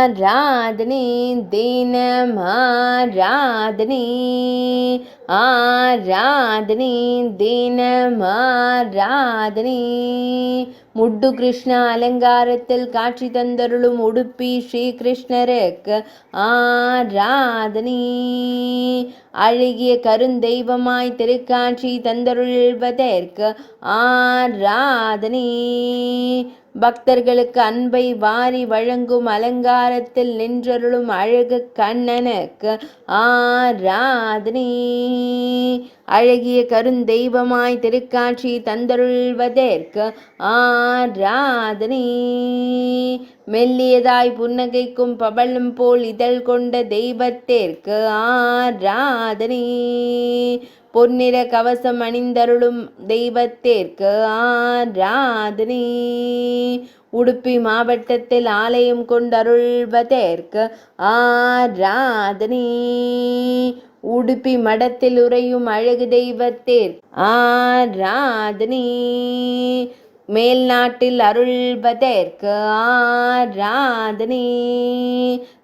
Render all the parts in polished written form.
ஆராதனை தினம் ஆராதனை ஆராதனை தினம் ஆராதனை முட்டு கிருஷ்ண அலங்காரத்தில் காட்சி தந்தருளும் உடுப்பி ஸ்ரீகிருஷ்ணருக்கு ஆராதனை அழகிய கருந்தெய்வமாய் திருக்காட்சி தந்தருள்வதற்கு ஆராதனை பக்தர்களுக்கு அன்பை வாரி வழங்கும் அலங்காரத்தில் நின்றருளும் அழகு கண்ணனுக்கு ஆராதனை அழகிய கருந்தெய்வமாய் திருக்காட்சி தந்தருள்வதற்கு ஆராதனை மெல்லியதாய் புன்னகைக்கும் பவளம் போல் இதழ் கொண்ட தெய்வத்திற்கு ஆராதனை பொன்னிற கவசம் அணிந்தருளும் தெய்வத்திற்கு ஆராதனை உடுப்பி மாவட்டத்தில் ஆலயம் கொண்டருள்வதற்கு ஆராதனை உடுப்பி மடத்தில் உறையும் அழகு தெய்வத்திற்கு ஆராதனை மேல்நாட்டில் அருள்வதற்கு ஆராதனை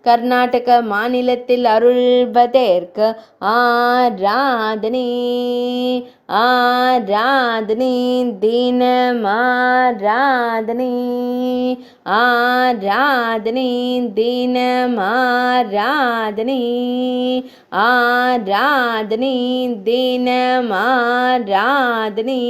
கர்நாடக மாநிலத்தில் அருள்வதற்கு ஆராதனை ஆராதனை தினம் ஆராதனை ஆராதனை தினம் ஆராதனை ஆராதனை தினம் ஆராதனை